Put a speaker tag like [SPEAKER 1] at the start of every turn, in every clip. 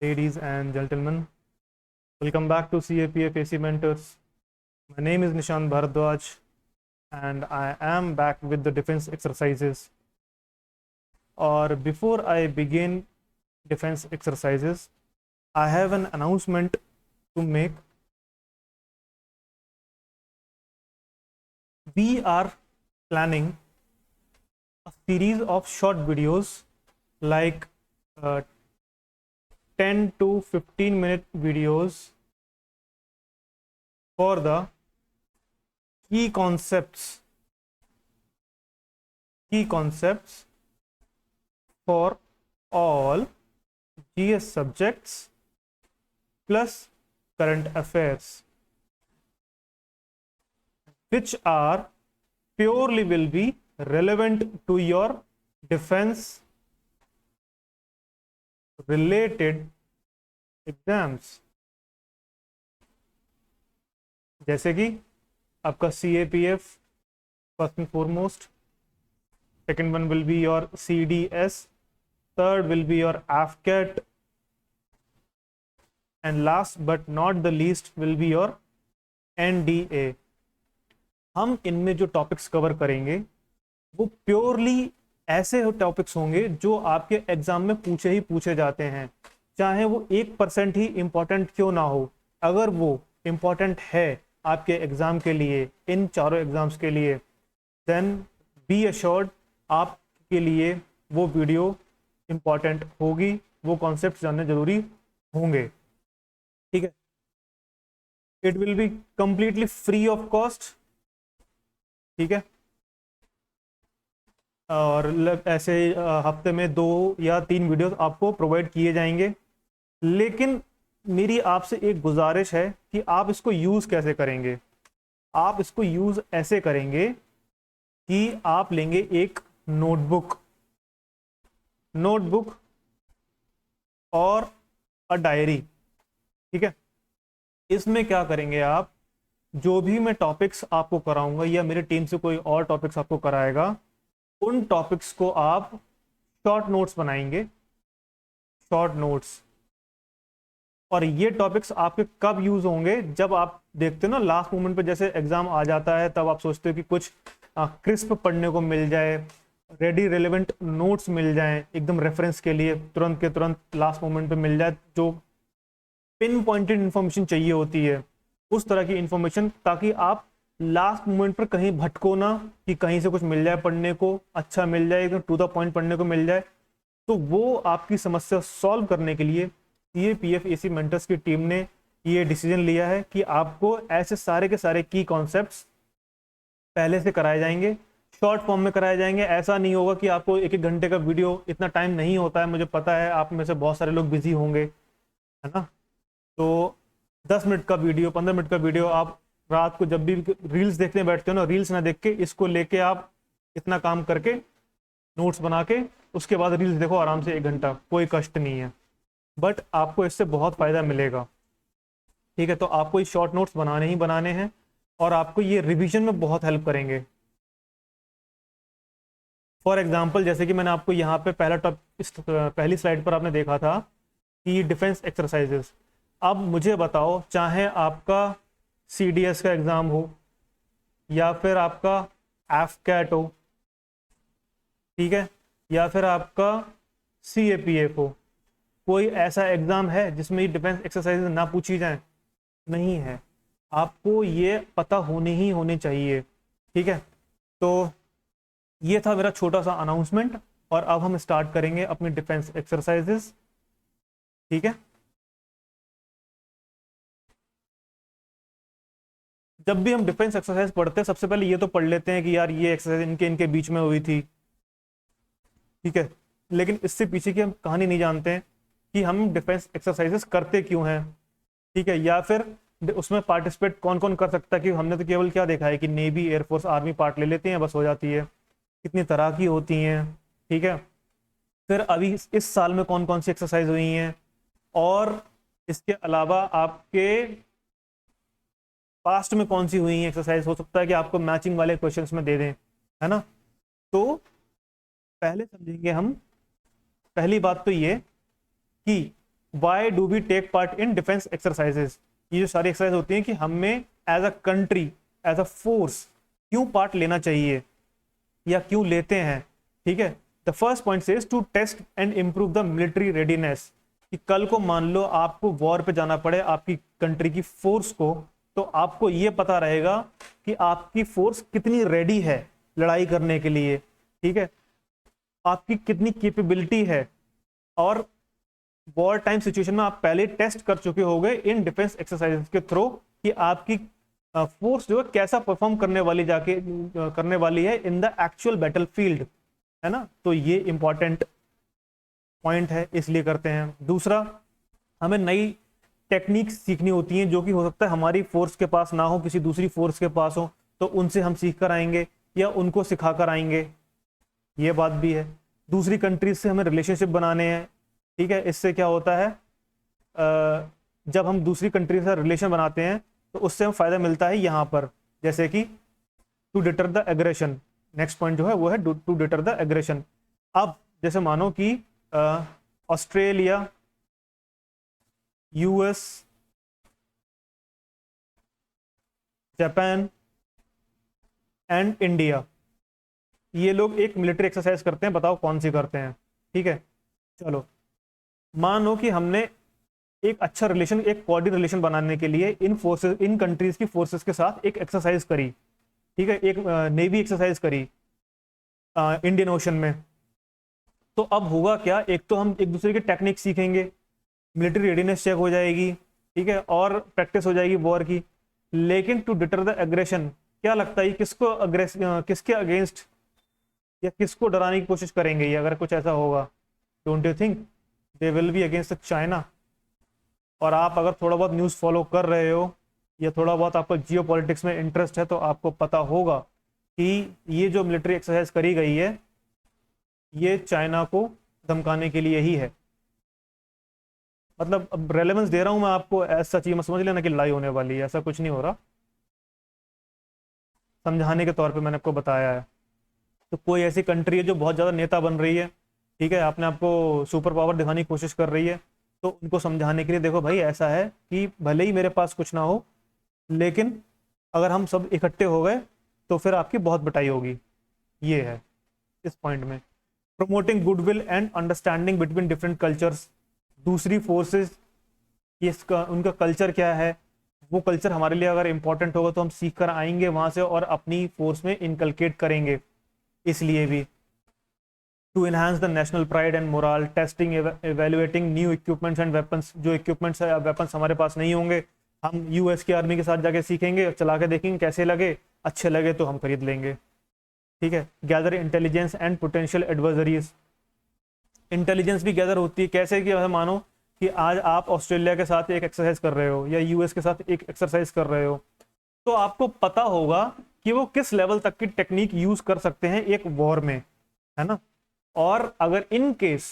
[SPEAKER 1] Ladies and gentlemen, welcome back to CAPF AC Mentors. My name is Nishan Bharadwaj and I am back with the defense exercises. Or before I begin defense exercises, I have an announcement to make. We are planning a series of short videos like 10 to 15-minute videos for the key concepts for all GS subjects plus current affairs, which are purely will be relevant to your defense related exams, जैसे कि आपका CAPF first and foremost, second one will be your CDS, third will be your AFCAT and last but not the least will be your NDA। हम इनमें जो topics cover करेंगे वो purely ऐसे topics होंगे जो आपके एग्जाम में पूछे जाते हैं, चाहे वो 1% ही इंपॉर्टेंट क्यों ना हो। अगर वो इंपॉर्टेंट है आपके एग्जाम के लिए, इन चारों एग्जाम्स के लिए, देन बी अश्योर्ड आपके लिए वो वीडियो इंपॉर्टेंट होगी, वो कॉन्सेप्ट जानने जरूरी होंगे। ठीक है, it will be completely free of cost. ठीक है, और ऐसे हफ्ते में 2 या 3 वीडियोस आपको प्रोवाइड किए जाएंगे। लेकिन मेरी आपसे एक गुजारिश है कि आप इसको यूज़ कैसे करेंगे। आप इसको यूज़ ऐसे करेंगे कि आप लेंगे एक नोटबुक और अ डायरी। ठीक है, इसमें क्या करेंगे, आप जो भी मैं टॉपिक्स आपको कराऊंगा या मेरी टीम से कोई और टॉपिक्स आपको कराएगा, उन टॉपिक्स को आप शॉर्ट नोट्स बनाएंगे, शॉर्ट नोट्स। और ये टॉपिक्स आपके कब यूज होंगे, जब आप देखते हो ना लास्ट मोमेंट पे, जैसे एग्जाम आ जाता है तब आप सोचते हो कि कुछ क्रिस्प पढ़ने को मिल जाए, रेडी रेलेवेंट नोट्स मिल जाएं एकदम रेफरेंस के लिए, तुरंत के तुरंत लास्ट मोमेंट पे मिल जाए, जो पिन पॉइंटेड इन्फॉर्मेशन चाहिए होती है, उस तरह की इंफॉर्मेशन, ताकि आप लास्ट मोमेंट पर कहीं भटको ना कि कहीं से कुछ मिल जाए पढ़ने को, अच्छा मिल जाए, एकदम टू द पॉइंट पढ़ने को मिल जाए। तो वो आपकी समस्या सॉल्व करने के लिए CAPF AC मेंटर्स की टीम ने ये डिसीजन लिया है कि आपको ऐसे सारे के सारे की कॉन्सेप्ट्स पहले से कराए जाएंगे, शॉर्ट फॉर्म में कराए जाएंगे। ऐसा नहीं होगा कि आपको 1-1 घंटे का वीडियो, इतना टाइम नहीं होता है, मुझे पता है आप में से बहुत सारे लोग बिजी होंगे, है ना। तो 10 मिनट का वीडियो, 15 मिनट का वीडियो, आप रात को जब भी रील्स देखने बैठते हो ना, रील्स ना देख के इसको लेके आप इतना काम करके नोट्स बना के उसके बाद रील्स देखो आराम से 1 घंटा, कोई कष्ट नहीं है, बट आपको इससे बहुत फ़ायदा मिलेगा। ठीक है, तो आपको ये शॉर्ट नोट्स बनाने ही बनाने हैं और आपको ये रिवीजन में बहुत हेल्प करेंगे। फॉर एग्जाम्पल, जैसे कि मैंने आपको यहाँ पे पहली स्लाइड पर आपने देखा था कि डिफेंस एक्सरसाइजेस। अब मुझे बताओ, चाहे आपका CDS का एग्ज़ाम हो या फिर आपका AFCAT हो, ठीक है, या फिर आपका CAPF हो, कोई ऐसा एग्ज़ाम है जिसमें ये डिफेंस एक्सरसाइजेज ना पूछी जाए? नहीं है। आपको ये पता होनी चाहिए। ठीक है, तो ये था मेरा छोटा सा अनाउंसमेंट और अब हम स्टार्ट करेंगे अपनी डिफेंस एक्सरसाइजेस। ठीक है, जब भी हम डिफेंस एक्सरसाइज पढ़ते हैं सबसे पहले ये तो पढ़ लेते हैं कि यार ये एक्सरसाइज इनके बीच में हुई थी। ठीक है, लेकिन इससे पीछे की हम कहानी नहीं जानते हैं कि हम डिफेंस एक्सरसाइजेस करते क्यों हैं। ठीक है, या फिर उसमें पार्टिसिपेट कौन कौन कर सकता है, कि हमने तो केवल क्या देखा है कि नेवी, एयरफोर्स, आर्मी पार्ट ले लेते हैं, बस हो जाती है। कितनी तरह की होती हैं। ठीक है, फिर अभी इस साल में कौन कौन सी एक्सरसाइज हुई हैं, और इसके अलावा आपके पास्ट में कौन सी हुई है एक्सरसाइज, हो सकता है कि आपको मैचिंग वाले क्वेश्चंस में दे दें, है ना। तो पहले समझेंगे हम, पहली बात तो ये कि why do we take part in defence exercises, ये जो सारी एक्सरसाइज होती हैं कि हमें as a country, as a force क्यों पार्ट लेना चाहिए या क्यों लेते हैं। ठीक है, the first point says to test and improve the military readiness, कि कल को मान लो आपको वॉर पे जाना पड़े आपकी कंट्री की फोर्स को, तो आपको ये पता रहेगा कि आपकी फोर्स कितनी रेडी है लड़ाई करने के लिए। ठीक है, आपकी कितनी कैपेबिलिटी है, और वॉर टाइम सिचुएशन में आप पहले टेस्ट कर चुके होंगे इन डिफेंस एक्सरसाइजेस के थ्रू कि आपकी फोर्स जो है कैसा परफॉर्म करने वाली है in the actual battle field, है ना। तो ये इंपॉर्टेंट पॉइंट है, इसलिए करते हैं। दूसरा, हमें नई टेक्निक सीखनी होती हैं जो कि हो सकता है हमारी फोर्स के पास ना हो, किसी दूसरी फोर्स के पास हो, तो उनसे हम सीख कर आएंगे या उनको सिखा कर आएंगे, ये बात भी है। दूसरी कंट्रीज से हमें रिलेशनशिप बनाने हैं। ठीक है, इससे क्या होता है, जब हम दूसरी कंट्री से रिलेशन बनाते हैं तो उससे हमें फायदा मिलता है यहाँ पर, जैसे कि to deter the aggression. Next point जो है वो है टू डिटर द एग्रेशन। अब जैसे मानो कि Australia, US, Japan and India, ये लोग एक मिलिट्री एक्सरसाइज करते हैं, बताओ कौन सी करते हैं। ठीक है, चलो मानो कि हमने एक अच्छा रिलेशन, एक कोऑर्डिनेट रिलेशन बनाने के लिए इन कंट्रीज की फोर्सेस के साथ एक एक्सरसाइज करी। ठीक है, एक नेवी एक्सरसाइज करी इंडियन ओशन में। तो अब होगा क्या, एक तो हम एक दूसरे की टेक्निक सीखेंगे, मिलिट्री रेडीनेस चेक हो जाएगी, ठीक है, और प्रैक्टिस हो जाएगी वॉर की। लेकिन टू डिटर द एग्रेशन, क्या लगता है किसके अगेंस्ट या किसको डराने की कोशिश करेंगे, या अगर कुछ ऐसा होगा, don't you think they will be against China. और आप अगर थोड़ा बहुत न्यूज़ फॉलो कर रहे हो या थोड़ा बहुत आपको जियो पॉलिटिक्स में इंटरेस्ट है, तो आपको पता होगा कि ये जो मिलिट्री एक्सरसाइज करी गई है ये चाइना को धमकाने के लिए ही है। मतलब अब रेलेवेंस दे रहा हूं मैं आपको, ऐसा चीज मत समझ लेना कि लड़ाई होने वाली है, ऐसा कुछ नहीं हो रहा, समझाने के तौर पे मैंने आपको बताया है। तो कोई ऐसी कंट्री है जो बहुत ज़्यादा नेता बन रही है, ठीक है, आपने आपको सुपर पावर दिखाने की कोशिश कर रही है, तो उनको समझाने के लिए देखो भाई ऐसा है कि भले ही मेरे पास कुछ ना हो, लेकिन अगर हम सब इकट्ठे हो गए तो फिर आपकी बहुत बटाई होगी। ये है इस पॉइंट में। Promoting goodwill and understanding between different cultures, दूसरी फोर्सेस इसका उनका कल्चर क्या है, वो कल्चर हमारे लिए अगर इंपॉर्टेंट होगा तो हम सीख कर आएंगे वहां से और अपनी फोर्स में इनकलकेट करेंगे। इसलिए भी to enhance the national pride and moral, testing evaluating new equipments and weapons, जो इक्विपमेंट्स या वेपन्स हमारे पास नहीं होंगे हम यूएस की आर्मी के साथ जाके सीखेंगे, चला के देखेंगे कैसे लगे, अच्छे लगे तो हम खरीद लेंगे। ठीक है, gather intelligence and potential adversaries, intelligence भी गैदर होती है कैसे कि मानो कि आज आप ऑस्ट्रेलिया के साथ एक एक्सरसाइज कर रहे हो या यूएस के साथ एक एक्सरसाइज कर रहे हो, तो आपको पता होगा कि वो किस लेवल तक की टेक्निक यूज कर सकते हैं एक वॉर में, है ना। और अगर इन केस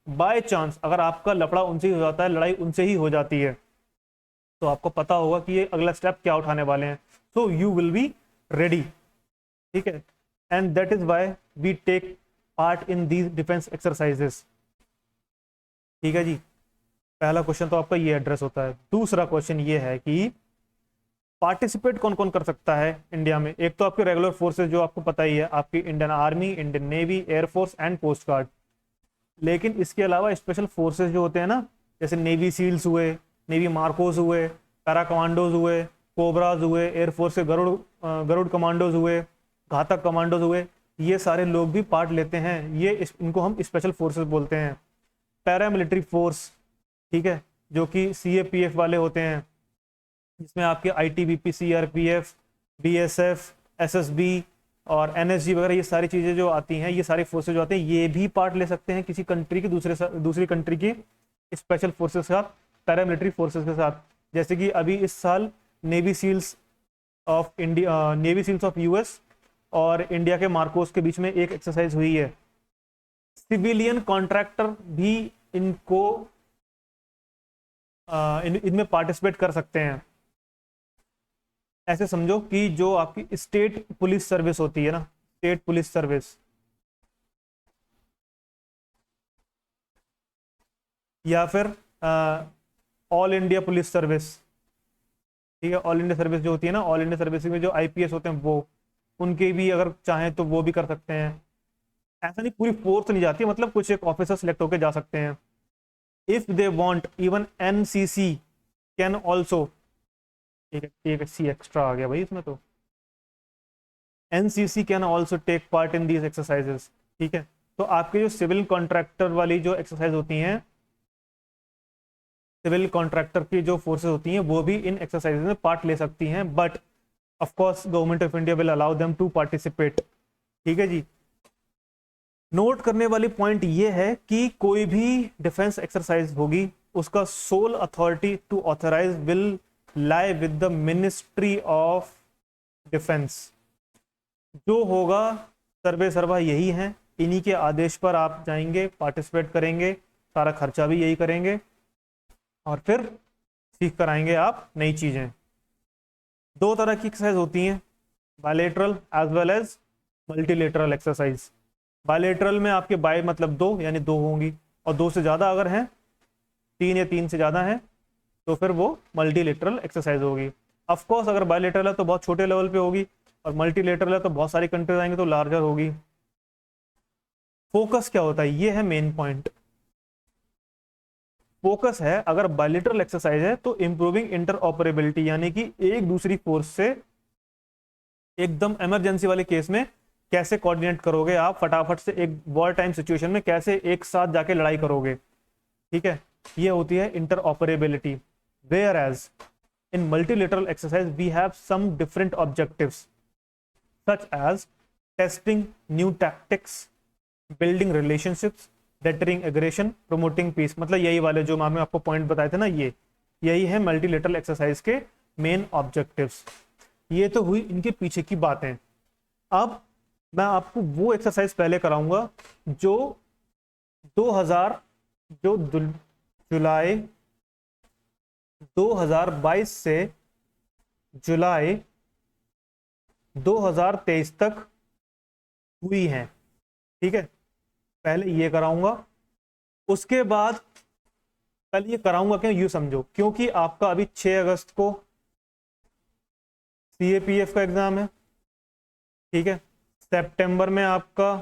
[SPEAKER 1] बाय चांस अगर आपका लफड़ा उनसे ही हो जाता है, लड़ाई उनसे ही हो जाती है, तो आपको पता होगा कि ये अगला स्टेप क्या उठाने वाले हैं, so you will be ready. ठीक है, and that is why we take part in these defence exercises. ठीक है जी, पहला क्वेश्चन तो आपका ये एड्रेस होता है। दूसरा क्वेश्चन ये है कि पार्टिसिपेट कौन कौन कर सकता है इंडिया में। एक तो आपके रेगुलर फोर्सेस जो आपको पता ही है, आपकी Indian Army, Indian Navy, Air Force and Coast Guard. लेकिन इसके अलावा स्पेशल फोर्सेस जो होते हैं ना, जैसे नेवी सील्स हुए, नेवी मार्कोस हुए, पैरा कमांडोज हुए, कोबराज हुए, एयरफोर्स के गरुड़ कमांडोज हुए, घातक कमांडोज हुए, ये सारे लोग भी पार्ट लेते हैं। इनको हम स्पेशल फोर्सेस बोलते हैं। पैरामिलिट्री फोर्स, ठीक है, जो कि CAPF वाले होते हैं, जिसमें आपके ITBP, CRPF, BSF, SSB और NSG वगैरह ये सारी चीज़ें जो आती हैं, ये सारी फोर्सेज जो आते हैं, ये भी पार्ट ले सकते हैं किसी कंट्री की दूसरी कंट्री की स्पेशल फोर्सेस के साथ, पैरामिलिट्री फोर्सेस के साथ। जैसे कि अभी इस साल नेवी सील्स ऑफ US और इंडिया के मार्कोस के बीच में एक एक्सरसाइज हुई है। सिविलियन कॉन्ट्रैक्टर भी इनमें पार्टिसिपेट कर सकते हैं। ऐसे समझो कि जो आपकी स्टेट पुलिस सर्विस होती है ना, स्टेट पुलिस सर्विस, या फिर ऑल इंडिया पुलिस सर्विस, ठीक है, ऑल इंडिया सर्विस जो होती है ना, ऑल इंडिया सर्विस में जो आईपीएस होते हैं वो, उनके भी अगर चाहें तो वो भी कर सकते हैं। ऐसा नहीं पूरी फोर्स नहीं जाती, मतलब कुछ एक ऑफिसर सिलेक्ट होकर जा सकते हैं। If they want even NCC can also, एक सी एक्स्ट्रा आ गया भाई इसमें तो, NCC can also take part in these exercises, ठीक है। तो आपके जो सिविल कॉन्ट्रैक्टर वाली जो एक्सरसाइज होती हैं, सिविल कॉन्ट्रैक्टर की जो फोर्सेस होती हैं वो भी इन एक्सरसाइजेज में पार्ट ले सकती हैं, but of course Government of India will allow them to participate, ठीक है जी। नोट करने वाली पॉइंट ये है कि कोई भी डिफेंस एक्सरसाइज होगी उसका sole authority to authorise will lie with the Ministry of Defence. जो होगा सर्वे सर्वा यही है, इन्हीं के आदेश पर आप जाएंगे, पार्टिसिपेट करेंगे, सारा खर्चा भी यही करेंगे और फिर सीख कर आएंगे आप नई चीजें। दो तरह की एक्सरसाइज होती हैं, bilateral as well as multilateral exercise. Bilateral में आपके बाय मतलब दो, यानी दो होंगी, और दो से ज़्यादा अगर हैं, तीन या तीन से ज़्यादा हैं, तो फिर वो मल्टीलेटरल एक्सरसाइज होगी। ऑफ कोर्स अगर बायलेटरल है तो बहुत छोटे लेवल पे होगी, और मल्टीलेटरल है तो बहुत सारी कंट्रीज आएंगे तो लार्जर होगी। फोकस क्या होता है, ये है मेन पॉइंट। फोकस है, अगर बायलेटरल एक्सरसाइज है तो इंप्रूविंग इंटरऑपरेबिलिटी, यानी कि एक दूसरी फोर्स से एकदम इमरजेंसी वाले केस में कैसे कोऑर्डिनेट करोगे आप, फटाफट से एक वॉर टाइम सिचुएशन में कैसे एक साथ जाके लड़ाई करोगे, ठीक है, ये होती है interoperability. Where as in multilateral exercise we have some different objectives such as testing new tactics, building relationships, deterring aggression, promoting peace. मतलब यही वाले जो मैंने आपको पॉइंट बताए थे ना, ये यही है मल्टीलेटरल एक्सरसाइज के मेन ऑब्जेक्टिव्स। ये तो हुई इनके पीछे की बातें। अब मैं आपको वो एक्सरसाइज पहले कराऊंगा जो 2000 जो जुलाई 2022 से जुलाई 2023 तक हुई हैं, ठीक है। पहले ये कराऊंगा, उसके बाद पहले ये कराऊंगा क्यों, यूं समझो, क्योंकि आपका अभी 6 अगस्त को सीएपीएफ का एग्जाम है, ठीक है। सितंबर में आपका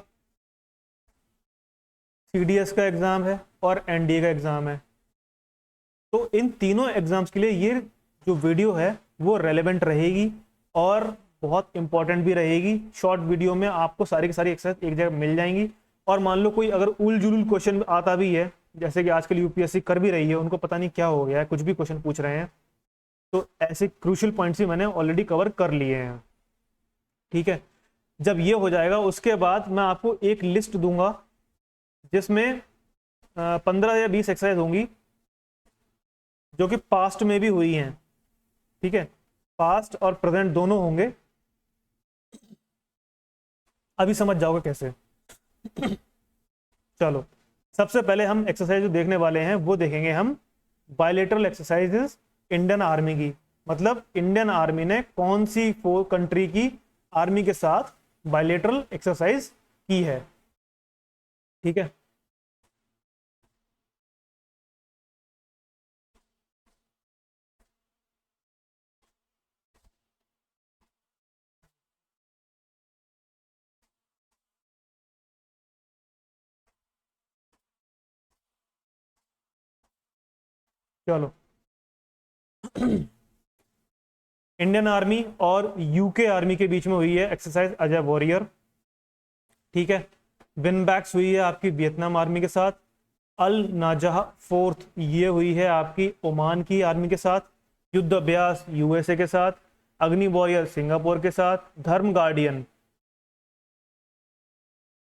[SPEAKER 1] सीडीएस का एग्जाम है और एनडीए का एग्जाम है। तो इन तीनों एग्जाम्स के लिए ये जो वीडियो है वो रेलेवेंट रहेगी और बहुत इंपॉर्टेंट भी रहेगी। शॉर्ट वीडियो में आपको सारी की सारी एक्सरसाइज एक जगह मिल जाएंगी। और मान लो कोई अगर उल जुलूल क्वेश्चन आता भी है, जैसे कि आजकल यूपीएससी कर भी रही है, उनको पता नहीं क्या हो गया है, कुछ भी क्वेश्चन पूछ रहे हैं, तो ऐसे क्रूशियल पॉइंट्स ही मैंने ऑलरेडी कवर कर लिए हैं, ठीक है। जब ये हो जाएगा उसके बाद मैं आपको एक लिस्ट दूंगा जिसमें 15 या 20 एक्सरसाइज होंगी जो कि पास्ट में भी हुई हैं, ठीक है। पास्ट और प्रेजेंट दोनों होंगे। अभी समझ जाओगे कैसे। चलो, सबसे पहले हम एक्सरसाइज जो देखने वाले हैं वो देखेंगे हम बायलेटरल एक्सरसाइजेस इंडियन आर्मी की। मतलब इंडियन आर्मी ने कौन सी 4 कंट्री की आर्मी के साथ बायलेटरल एक्सरसाइज की है, ठीक है। चलो, इंडियन आर्मी और यूके आर्मी के बीच में हुई है एक्सरसाइज अजय वॉरियर, ठीक है। विनबैक्स हुई है आपकी वियतनाम आर्मी के साथ। अल नाजह फोर्थ ये हुई है आपकी ओमान की आर्मी के साथ। युद्ध अभ्यास यूएसए के साथ। अग्नि वॉरियर सिंगापुर के साथ। धर्म गार्डियन,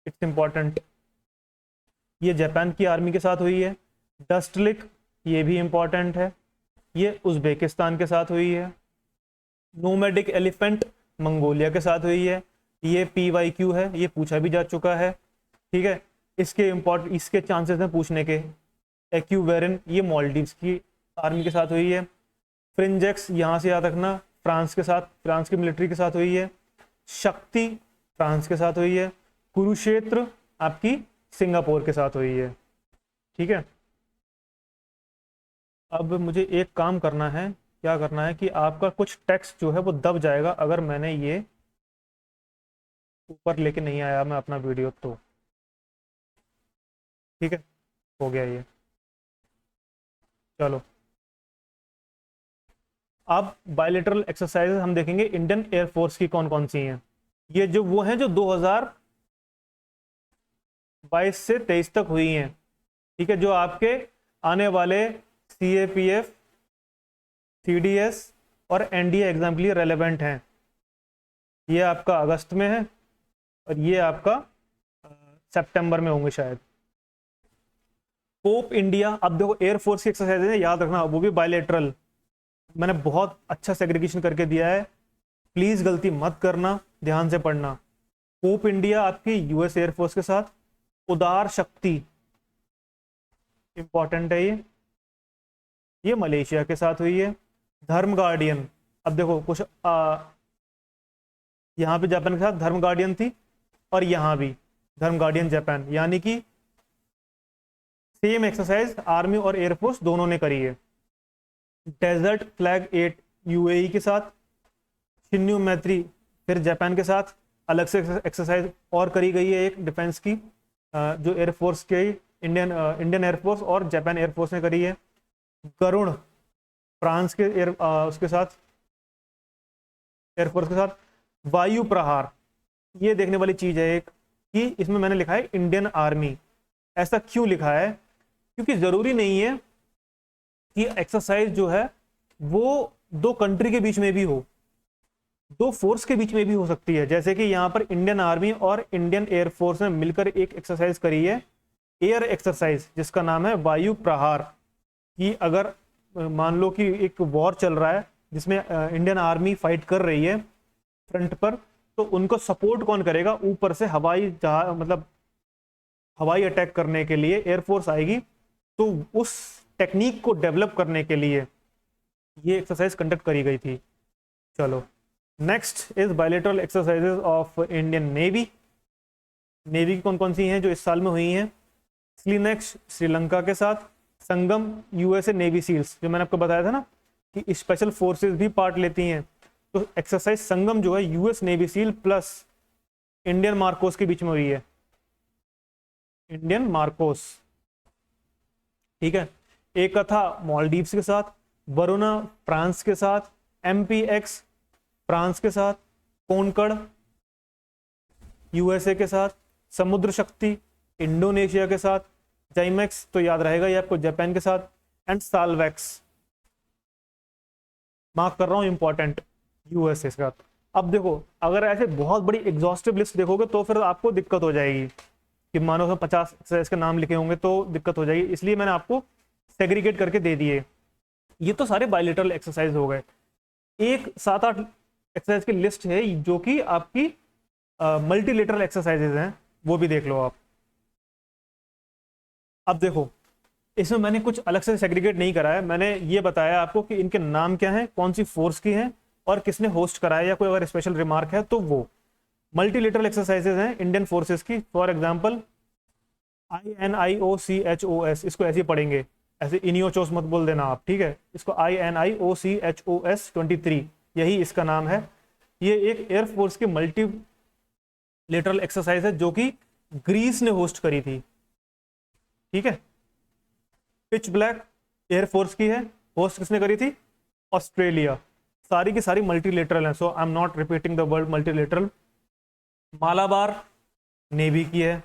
[SPEAKER 1] इट्स इंपॉर्टेंट, ये जापान की आर्मी के साथ हुई है। डस्टलिक, ये भी इंपॉर्टेंट है, ये उज्बेकिस्तान के साथ हुई है। नोमैडिक एलिफेंट मंगोलिया के साथ हुई है। ये PYQ है, ये पूछा भी जा चुका है, ठीक है। इसके चांसेस हैं पूछने के। एक्यूवेरिन, ये मालदीव्स की आर्मी के साथ हुई है। फ्रिंजेक्स, यहाँ से याद रखना, फ्रांस के साथ, फ्रांस की मिलिट्री के साथ हुई है। शक्ति फ्रांस के साथ हुई है। कुरुक्षेत्र आपकी सिंगापुर के साथ हुई है, ठीक है। अब मुझे एक काम करना है, क्या करना है कि आपका कुछ टेक्स्ट जो है वो दब जाएगा अगर मैंने ये ऊपर लेके नहीं आया मैं अपना वीडियो तो। ठीक है, हो गया ये। चलो, अब बायलेटरल एक्सरसाइजेस हम देखेंगे इंडियन एयरफोर्स की कौन कौन सी हैं। ये जो वो हैं जो 2022 से 23 तक हुई हैं। ठीक है, जो आपके आने वाले CAPF, CDS और NDA एग्जाम के लिए रेलेवेंट हैं। ये आपका अगस्त में है और ये आपका सितंबर में होंगे शायद। कोप इंडिया, अब देखो एयरफोर्स की एक्सरसाइज है, याद रखना वो भी बायलेटरल। मैंने बहुत अच्छा सेग्रीगेशन करके दिया है, प्लीज गलती मत करना, ध्यान से पढ़ना। कोप इंडिया आपकी US एयरफोर्स के साथ, उदार शक्ति इंपॉर्टेंट है ये मलेशिया के साथ हुई है। धर्म गार्डियन, अब देखो कुछ यहाँ पे जापान के साथ धर्म गार्डियन थी और यहाँ भी धर्म गार्डियन जापान, यानी कि सेम एक्सरसाइज आर्मी और एयरफोर्स दोनों ने करी है। डेजर्ट फ्लैग 8 UAE के साथ, शिन्यू मैत्री फिर जापान के साथ अलग से एक्सरसाइज और करी गई है एक डिफेंस की, जो एयरफोर्स के इंडियन एयरफोर्स और जापान एयरफोर्स ने करी है। गरुण फ्रांस के उसके साथ एयरफोर्स के साथ। वायु प्रहार, ये देखने वाली चीज है एक कि इसमें मैंने लिखा है इंडियन आर्मी। ऐसा क्यों लिखा है? क्योंकि जरूरी नहीं है कि एक्सरसाइज जो है वो दो कंट्री के बीच में भी हो, दो फोर्स के बीच में भी हो सकती है। जैसे कि यहाँ पर इंडियन आर्मी और इंडियन एयरफोर्स ने मिलकर एक एक्सरसाइज करी है, एयर एक्सरसाइज, जिसका नाम है वायु प्रहार। कि अगर मान लो कि एक वॉर चल रहा है जिसमें इंडियन आर्मी फाइट कर रही है फ्रंट पर, तो उनको सपोर्ट कौन करेगा? ऊपर से हवाई जहाज, मतलब हवाई अटैक करने के लिए एयरफोर्स आएगी। तो उस टेक्निक को डेवलप करने के लिए ये एक्सरसाइज कंडक्ट करी गई थी। चलो, next is bilateral exercises of Indian navy. Navy की कौन कौन सी हैं जो इस साल में हुई हैं? स्लीनेक्स श्रीलंका के साथ, संगम USA नेवी सील्स, जो मैंने आपको बताया था ना कि स्पेशल फोर्सेस भी पार्ट लेती हैं। तो एक्सरसाइज संगम जो है US navy seal plus Indian Marcos के बीच में हुई है, इंडियन मार्कोस। ठीक है, एक था मॉलडीव्स के साथ, वरुणा फ्रांस के साथ, MPX फ्रांस के साथ, कोनकड़ USA के साथ, समुद्र शक्ति इंडोनेशिया के साथ, जाइमेक्स तो याद रहेगा ये आपको जापान के साथ, एंड साल्वेक्स, मार्क कर रहा हूं इंपॉर्टेंट, USA के साथ। अब देखो, अगर ऐसे बहुत बड़ी एग्जॉस्टिव लिस्ट देखोगे तो फिर आपको दिक्कत हो जाएगी कि मानो उसमें 50 एक्सरसाइज के नाम लिखे होंगे तो दिक्कत हो जाएगी, इसलिए मैंने आपको सेग्रीगेट करके दे दिए। ये तो सारे बायलेटरल एक्सरसाइज हो गए। एक 7-8 एक्सरसाइज की लिस्ट है जो कि आपकी मल्टीलेटरल एक्सरसाइजेज हैं, वो भी देख लो आप। अब देखो, इसमें मैंने कुछ अलग से सेग्रीगेट नहीं करा है, मैंने ये बताया आपको कि इनके नाम क्या हैं, कौन सी फोर्स की हैं और किसने होस्ट कराया, या कोई अगर स्पेशल रिमार्क है तो वो। मल्टीलेटरल एक्सरसाइजेज हैं इंडियन फोर्सेस की, फॉर एग्जांपल INIOCHOS, इसको ऐसे ही पढ़ेंगे, ऐसे इनियोचोस मत बोल देना आप, ठीक है? इसको INIOCHOS 23, यही इसका नाम है। ये एक एयरफोर्स की मल्टीलेटरल एक्सरसाइज है जो कि ग्रीस ने होस्ट करी थी। ठीक है, पिच ब्लैक एयरफोर्स की है, होस्ट किसने करी थी? ऑस्ट्रेलिया। सारी की सारी मल्टीलेटरल है, so I am not repeating the word multilateral. Malabar navy की है।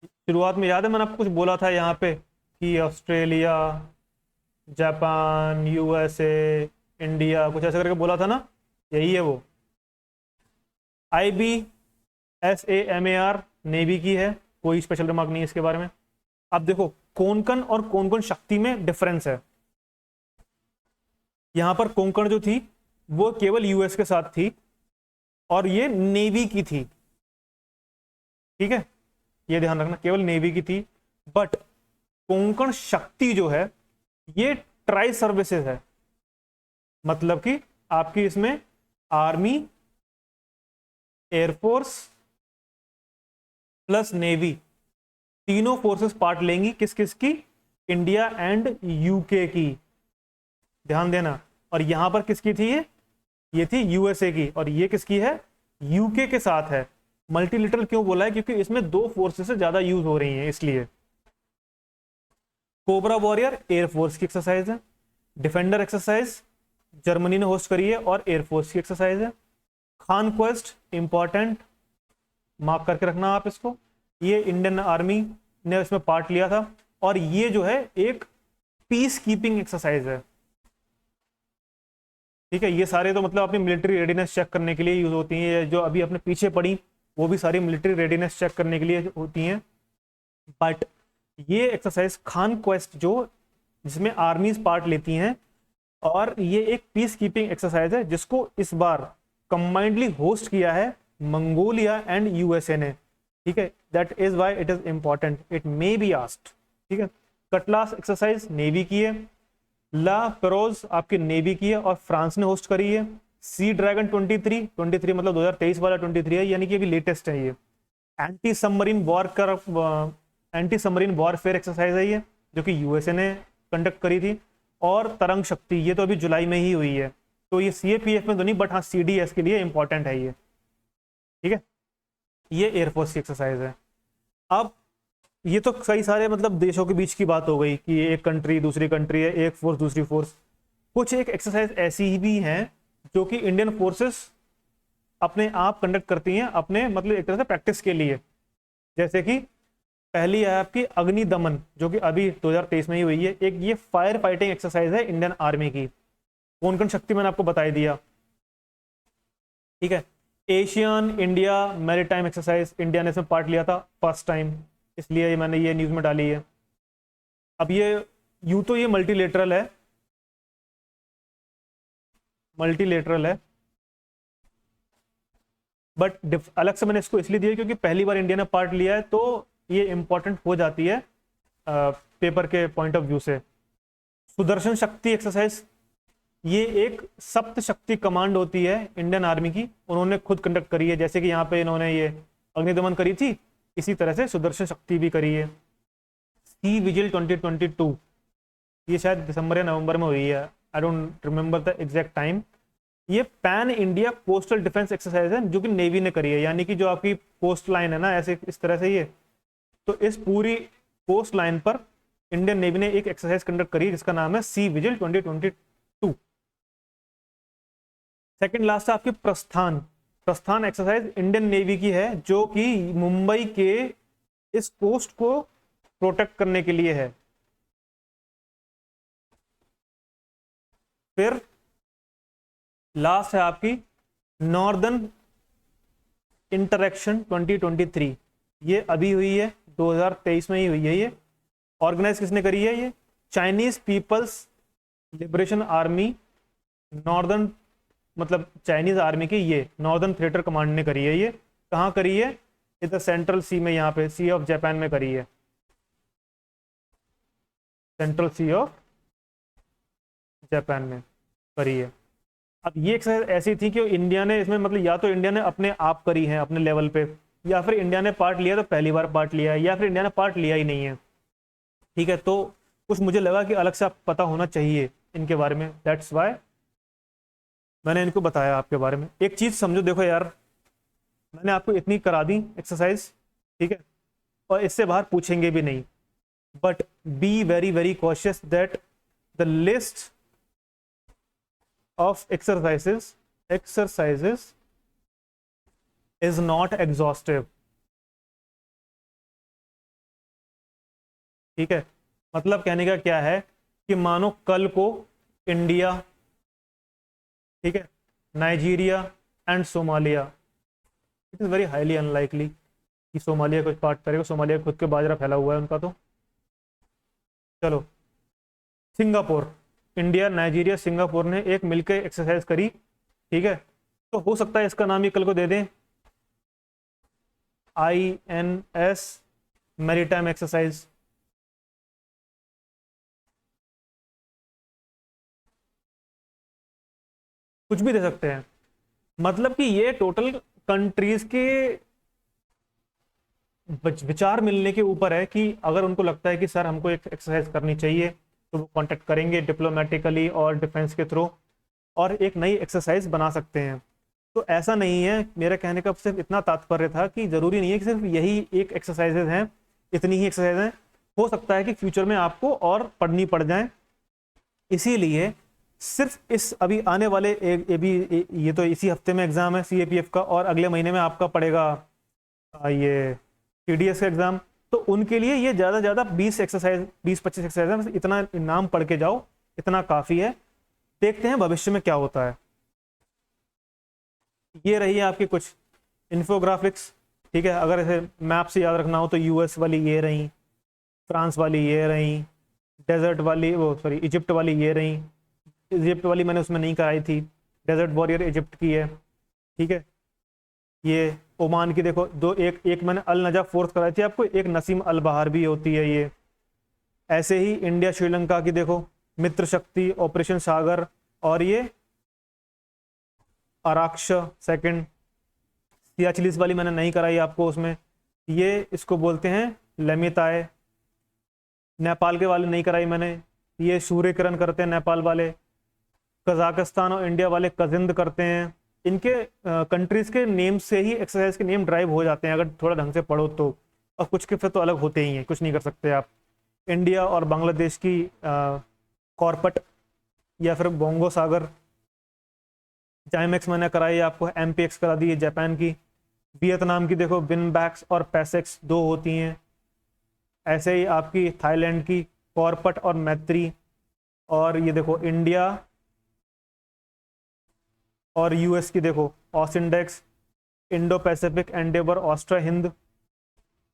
[SPEAKER 1] शुरुआत में याद है मैंने आपको कुछ बोला था यहाँ पे कि ऑस्ट्रेलिया, जापान, USA, इंडिया, कुछ ऐसा करके बोला था ना, यही है वो। IBSAMAR नेवी की है, कोई स्पेशल रिमार्क नहीं है इसके बारे में। अब देखो, कोंकण और कोंकण शक्ति में डिफरेंस है। यहां पर कोंकण जो थी वो केवल US के साथ थी और ये नेवी की थी। ठीक है, ये ध्यान रखना, केवल नेवी की थी। बट कोंकण शक्ति जो है ये ट्राई सर्विसेज है, मतलब कि आपकी इसमें आर्मी, एयरफोर्स प्लस नेवी, तीनों फोर्सेस पार्ट लेंगी। किस किस की? इंडिया एंड यूके की, ध्यान देना। और यहां पर किसकी थी ये थी यूएसए की, और ये किसकी है, यूके के साथ है। मल्टीलिटरल क्यों बोला है, क्योंकि इसमें दो फोर्सेस से ज्यादा यूज हो रही हैं इसलिए। कोबरा वॉरियर एयरफोर्स की एक्सरसाइज है, डिफेंडर एक्सरसाइज जर्मनी ने होस्ट करी है और एयरफोर्स की एक्सरसाइज है। खान क्वेस्ट इंपॉर्टेंट, मार्क करके रखना आप इसको, ये इंडियन आर्मी ने इसमें पार्ट लिया था। और ये जो है एक पीस कीपिंग एक्सरसाइज है, ठीक है। ये सारे तो मतलब अपनी मिलिट्री रेडीनेस चेक करने के लिए यूज होती हैं, जो अभी अपने पीछे पड़ी वो भी सारी मिलिट्री रेडीनेस चेक करने के लिए होती हैं। बट ये एक्सरसाइज खान क्वेस्ट जो, जिसमें आर्मीज पार्ट लेती हैं, और ये एक पीस कीपिंग एक्सरसाइज है जिसको इस बार कंबाइंडली होस्ट किया है मंगोलिया एंड यूएसए ने, ठीक है। That is why it is important, it may be asked, ठीक है। कटलास एक्सरसाइज नेवी की है, ला पेरोज आपकी नेवी की है और फ्रांस ने होस्ट करी है। सी ड्रैगन 23 मतलब 2023 वाला 23 है, यानी कि अभी लेटेस्ट है ये। एंटी सबमरीन वॉरफेयर एक्सरसाइज है ये, जो कि यूएसए ने कंडक्ट करी थी। और तरंग शक्ति, ये तो अभी जुलाई में ही हुई है, तो ये सीएपीएफ में तो नहीं, बट हाँ सीडीएस के लिए इंपॉर्टेंट है ये, ठीक है। ये एयरफोर्स की एक्सरसाइज है। अब ये तो कई सारे मतलब देशों के बीच की बात हो गई कि एक कंट्री दूसरी कंट्री है, एक फोर्स दूसरी फोर्स। कुछ एक एक्सरसाइज ऐसी भी हैं जो कि इंडियन फोर्सेस अपने आप कंडक्ट करती हैं, अपने मतलब एक तरह से प्रैक्टिस के लिए। जैसे कि पहली है आपकी अग्नि दमन, जो कि अभी 2023 में ही हुई है। एक ये फायर फाइटिंग एक्सरसाइज है इंडियन आर्मी की। कोंकण शक्ति मैंने आपको बताई दिया, ठीक है। Asian India maritime exercise, India ने इसमें पार्ट लिया था फर्स्ट टाइम, इसलिए मैंने ये न्यूज में डाली है। अब ये यूं तो ये मल्टीलेटरल है, बट अलग से मैंने इसको इसलिए दिया क्योंकि पहली बार इंडिया ने पार्ट लिया है, तो ये इंपॉर्टेंट हो जाती है पेपर के पॉइंट ऑफ व्यू से। सुदर्शन शक्ति एक्सरसाइज, ये एक सप्त शक्ति कमांड होती है इंडियन आर्मी की, उन्होंने खुद कंडक्ट करी है। जैसे कि यहाँ पे इन्होंने ये अग्निदमन करी थी, इसी तरह से सुदर्शन शक्ति भी करी है। सी विजिल 2022, ये शायद दिसंबर या नवंबर में हुई है, I don't remember the exact time. ये pan India coastal defence exercise है जो कि नेवी ने करी है, यानी कि जो आपकी कोस्ट लाइन है ना, ऐसे इस तरह से ये, तो इस पूरी कोस्ट लाइन पर इंडियन नेवी ने एक एक्सरसाइज कंडक्ट करी जिसका नाम है सी विजिल 2022। सेकंड लास्ट है आपकी प्रस्थान। प्रस्थान एक्सरसाइज इंडियन नेवी की है, जो कि मुंबई के इस कोस्ट को प्रोटेक्ट करने के लिए है। फिर लास्ट है आपकी नॉर्दर्न इंटरेक्शन 2023, ये अभी हुई है, 2023 में ही हुई है। ये ऑर्गेनाइज किसने करी है, ये Chinese People's Liberation Army, Northern मतलब चाइनीज आर्मी की ये नॉर्दर्न थिएटर कमांड ने करी है। ये कहाँ करी है, इधर सेंट्रल सी में, यहाँ पे सी ऑफ जापान में करी है, सेंट्रल सी ऑफ जापान में करी है। अब ये एक्सरसाइज ऐसी थी कि इंडिया ने इसमें मतलब या तो इंडिया ने अपने आप करी है अपने लेवल पे, या फिर इंडिया ने पार्ट लिया तो पहली बार पार्ट लिया है, या फिर इंडिया ने पार्ट लिया ही नहीं है, ठीक है। तो कुछ मुझे लगा कि अलग से आप पता होना चाहिए इनके बारे में, दैट्स वाई मैंने इनको बताया आपके बारे में। एक चीज समझो, देखो यार, मैंने आपको इतनी करा दी एक्सरसाइज, ठीक है, और इससे बाहर पूछेंगे भी नहीं, but be very very cautious that the list of exercises is not exhaustive, ठीक है। मतलब कहने का क्या है कि मानो कल को इंडिया, ठीक है, Nigeria and Somalia, it is very highly unlikely कि सोमालिया कुछ पार्ट करेगा, सोमालिया खुद के बाजरा फैला हुआ है उनका, तो चलो सिंगापुर, इंडिया नाइजीरिया सिंगापुर ने एक मिलकर एक्सरसाइज करी, ठीक है। तो हो सकता है इसका नाम ये कल को दे दें INS मैरीटाइम एक्सरसाइज, कुछ भी दे सकते हैं। मतलब कि ये टोटल कंट्रीज के विचार मिलने के ऊपर है कि अगर उनको लगता है कि सर हमको एक एक्सरसाइज करनी चाहिए तो वो कांटेक्ट करेंगे डिप्लोमेटिकली और डिफेंस के थ्रू, और एक नई एक्सरसाइज बना सकते हैं। तो ऐसा नहीं है, मेरे कहने का सिर्फ इतना तात्पर्य था कि ज़रूरी नहीं है कि सिर्फ यही एक एक्सरसाइजेज हैं, इतनी ही एक्सरसाइज हैं, हो सकता है कि फ्यूचर में आपको और पढ़नी पड़ जाए। इसीलिए सिर्फ इस अभी आने वाले ये तो इसी हफ्ते में एग्ज़ाम है CAPF का, और अगले महीने में आपका पड़ेगा ये TDS का एग्ज़ाम। तो उनके लिए ये ज़्यादा से ज़्यादा 20-25 एक्सरसाइज है, बस इतना नाम पढ़ के जाओ, इतना काफ़ी है। देखते हैं भविष्य में क्या होता है। ये रही है आपकी कुछ इन्फोग्राफिक्स, ठीक है। अगर इसे मैप से याद रखना हो तो US वाली ये रही, फ्रांस वाली ये रही, डेजर्ट वाली वो सॉरी इजिप्ट वाली ये रही। इजिप्ट वाली मैंने उसमें नहीं कराई थी, डेजर्ट वॉरियर इजिप्ट की है, ठीक है। ये ओमान की देखो दो, एक मैंने अल नजा फोर्स कराई थी आपको, एक नसीम अल बहार भी होती है ये। ऐसे ही इंडिया श्रीलंका की देखो मित्र शक्ति, ऑपरेशन सागर, और ये आराक्ष सेकंड। सियाचिलिस वाली मैंने नहीं कराई आपको उसमें, ये इसको बोलते हैं लेमिताए। नेपाल के वाले नहीं कराई मैंने, ये सूर्यकिरण करते हैं नेपाल वाले। कजाकिस्तान और इंडिया वाले कजिंद करते हैं। इनके कंट्रीज के नेम से ही एक्सरसाइज के नेम ड्राइव हो जाते हैं अगर थोड़ा ढंग से पढ़ो तो, और कुछ के फिर तो अलग होते ही हैं, कुछ नहीं कर सकते आप। इंडिया और बांग्लादेश की कॉर्पट या फिर बोंगो सागर। जाइमेक्स मैंने कराई आपको, MPX करा दी है जापान की। वियतनाम की देखो विनबैक्स और पैसेक्स दो होती हैं। ऐसे ही आपकी थाईलैंड की कॉर्पट और मैत्री। और ये देखो इंडिया और US की देखो ऑसिंडेक्स, इंडो पैसिफिक, एंडेवर, ऑस्ट्रा हिंद।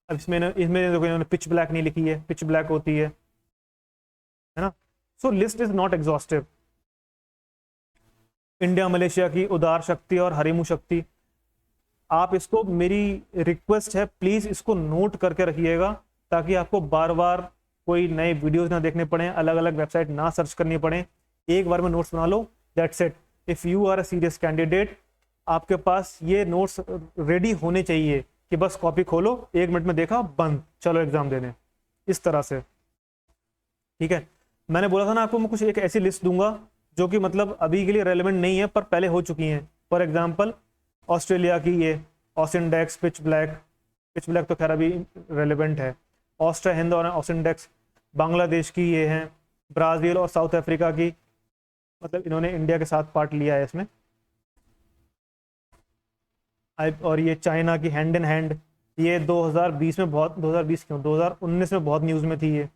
[SPEAKER 1] अब इसमें देखो इन्होंने पिच ब्लैक नहीं लिखी है, पिच ब्लैक होती है ना। So list is not exhaustive. India Malaysia की उदार शक्ति और हरिमु शक्ति। आप इसको, मेरी रिक्वेस्ट है प्लीज इसको नोट करके रखिएगा, ताकि आपको बार बार कोई नए वीडियोस ना देखने पड़े, अलग अलग वेबसाइट ना सर्च करनी पड़े। एक बार में नोट्स बना लो, that's it. If you are a serious candidate, आपके पास ये नोट्स रेडी होने चाहिए कि बस कॉपी खोलो, 1 मिनट में देखा बंद, चलो एग्जाम देने, इस तरह से, ठीक है। मैंने बोला था ना आपको, मैं कुछ एक ऐसी लिस्ट दूंगा जो कि मतलब अभी के लिए रेलेवेंट नहीं है पर पहले हो चुकी हैं। फॉर एग्जाम्पल ऑस्ट्रेलिया की ये ऑसिंडेक्स, पिच ब्लैक तो खैर अभी रेलेवेंट है। ऑस्ट्रा हिंद और ऑसिंडेक्स। बांग्लादेश की ये हैं। ब्राज़ील और साउथ अफ्रीका की, मतलब इन्होंने इंडिया के साथ पार्ट लिया है इसमें। और ये चाइना की हैंड इन हैंड, ये 2020 में बहुत, 2020 क्यों, 2019 में बहुत न्यूज़ में थी ये,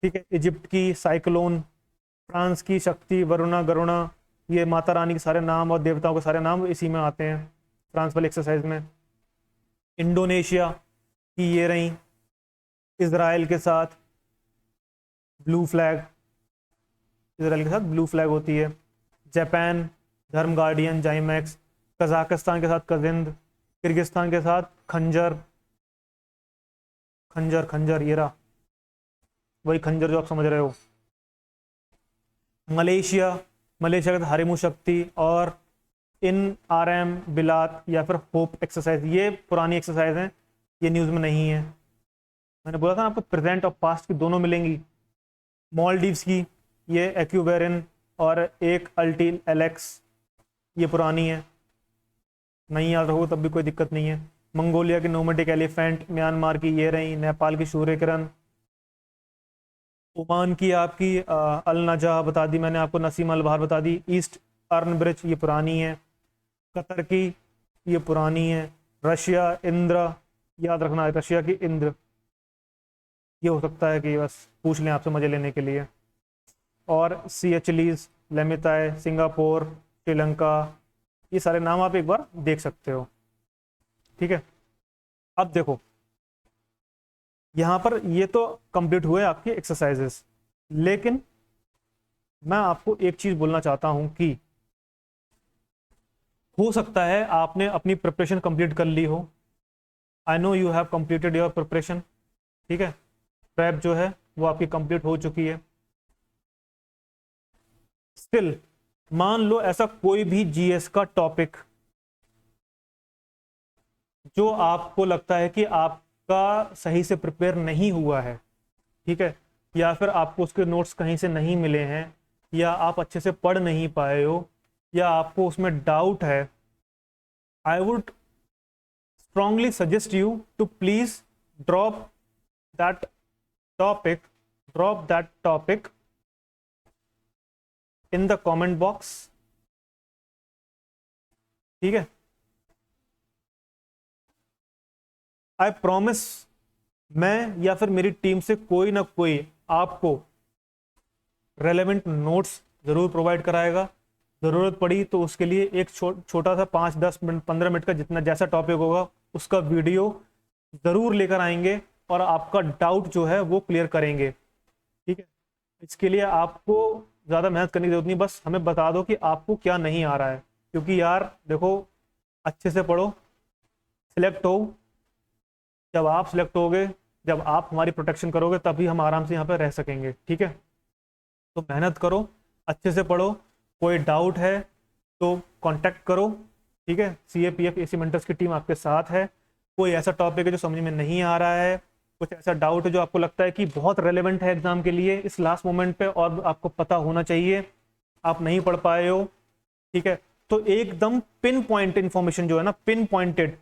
[SPEAKER 1] ठीक है। इजिप्ट की साइक्लोन। फ्रांस की शक्ति, वरुणा, गरुणा। ये माता रानी के सारे नाम और देवताओं के सारे नाम इसी में आते हैं फ्रांस वाली एक्सरसाइज में। इंडोनेशिया की ये रही, इजराइल के साथ ब्लू फ्लैग, इजराइल के साथ ब्लू फ्लैग होती है। जापान धर्म गार्डियन, जाइमैक्स। कजाकिस्तान के साथ कजिंद। किर्गिस्तान के साथ खंजर, ये रहा वही खंजर जो आप समझ रहे हो। मलेशिया के साथ हरिमु शक्ति। और इन RM बिलात या फिर होप एक्सरसाइज, ये पुरानी एक्सरसाइज हैं, ये न्यूज़ में नहीं है। मैंने बोला था ना आपको प्रेजेंट और पास्ट की दोनों मिलेंगी। मॉलडीव्स की ये एक्यूबेरिन और एक अल्टील एलेक्स, ये पुरानी है, नहीं याद रखो तब भी कोई दिक्कत नहीं है। मंगोलिया की नोमेडिक एलिफेंट। म्यांमार की ये रही। नेपाल की सूर्यकिरण। ओमान की आपकी अल नजा बता दी मैंने आपको, नसीम अल बहार बता दी। ईस्ट अर्न ब्रिज, ये पुरानी है। कतर की ये पुरानी है। रशिया इंद्र, याद रखना है रशिया की इंद्र, ये हो सकता है कि बस पूछ लें आपसे मजे लेने के लिए। और सियचलीज, लेमिताए, सिंगापुर, श्रीलंका, ये सारे नाम आप एक बार देख सकते हो, ठीक है। अब देखो यहाँ पर ये तो कंप्लीट हुए आपकी एक्सरसाइजेस, लेकिन मैं आपको एक चीज बोलना चाहता हूं कि हो सकता है आपने अपनी प्रिपरेशन कंप्लीट कर ली हो। I know you have completed your preparation, ठीक है। प्रेप जो है वो आपकी कंप्लीट हो चुकी है। स्टिल मान लो ऐसा कोई भी GS का टॉपिक जो आपको लगता है कि आप का सही से प्रिपेयर नहीं हुआ है, ठीक है, या फिर आपको उसके नोट्स कहीं से नहीं मिले हैं, या आप अच्छे से पढ़ नहीं पाए हो, या आपको उसमें डाउट है, I would strongly suggest you to please drop that topic drop that topic in the comment box, ठीक है। आई प्रॉमिस, मैं या फिर मेरी टीम से कोई ना कोई आपको रेलेवेंट नोट्स जरूर प्रोवाइड कराएगा। ज़रूरत पड़ी तो उसके लिए एक छोटा सा 5-10 मिनट 15 मिनट का जितना जैसा टॉपिक होगा उसका वीडियो ज़रूर लेकर आएंगे और आपका डाउट जो है वो क्लियर करेंगे, ठीक है। इसके लिए आपको ज़्यादा मेहनत करने की जरूरत नहीं, बस हमें बता दो कि आपको क्या नहीं आ रहा है, क्योंकि यार देखो, अच्छे से पढ़ो, सिलेक्ट हो। जब आप सिलेक्ट होगे, जब आप हमारी प्रोटेक्शन करोगे, तभी हम आराम से यहाँ पर रह सकेंगे, ठीक है। तो मेहनत करो, अच्छे से पढ़ो, कोई डाउट है तो कांटेक्ट करो, ठीक है। CAPF AC मेंटर्स की टीम आपके साथ है। कोई ऐसा टॉपिक है जो समझ में नहीं आ रहा है, कुछ ऐसा डाउट है जो आपको लगता है कि बहुत रेलेवेंट है एग्जाम के लिए इस लास्ट मोमेंट पे और आपको पता होना चाहिए, आप नहीं पढ़ पाए हो, ठीक है, तो एकदम पिन पॉइंट इन्फॉर्मेशन जो है ना, पिन पॉइंटेड,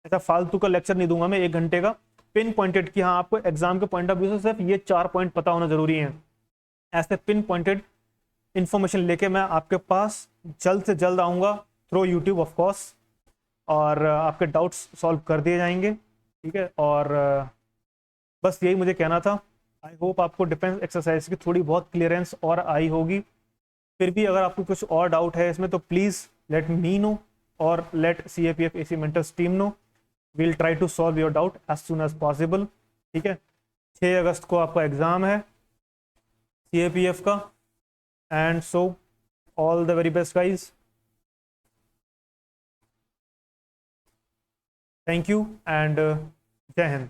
[SPEAKER 1] ऐसा फालतू का लेक्चर नहीं दूंगा मैं 1 घंटे का, पिन पॉइंटेड कि हाँ आपको एग्जाम के पॉइंट ऑफ व्यू से सिर्फ ये 4 पॉइंट पता होना जरूरी है, ऐसे पिन पॉइंटेड इंफॉर्मेशन लेके मैं आपके पास जल्द से जल्द आऊँगा थ्रू यूट्यूब ऑफ कोर्स, और आपके डाउट्स सॉल्व कर दिए जाएंगे, ठीक है। और बस यही मुझे कहना था। आई होप आपको डिफेंस एक्सरसाइज की थोड़ी बहुत क्लियरेंस और आई होगी। फिर भी अगर आपको कुछ और डाउट है इसमें तो प्लीज़ लेट मी नो और let CAPF AC mentors team know, we'll try to solve your doubt as soon as possible, ठीक है। 6 अगस्त को आपका एग्ज़ाम है CAPF का, and so all the very best guys, thank you and Jai Hind।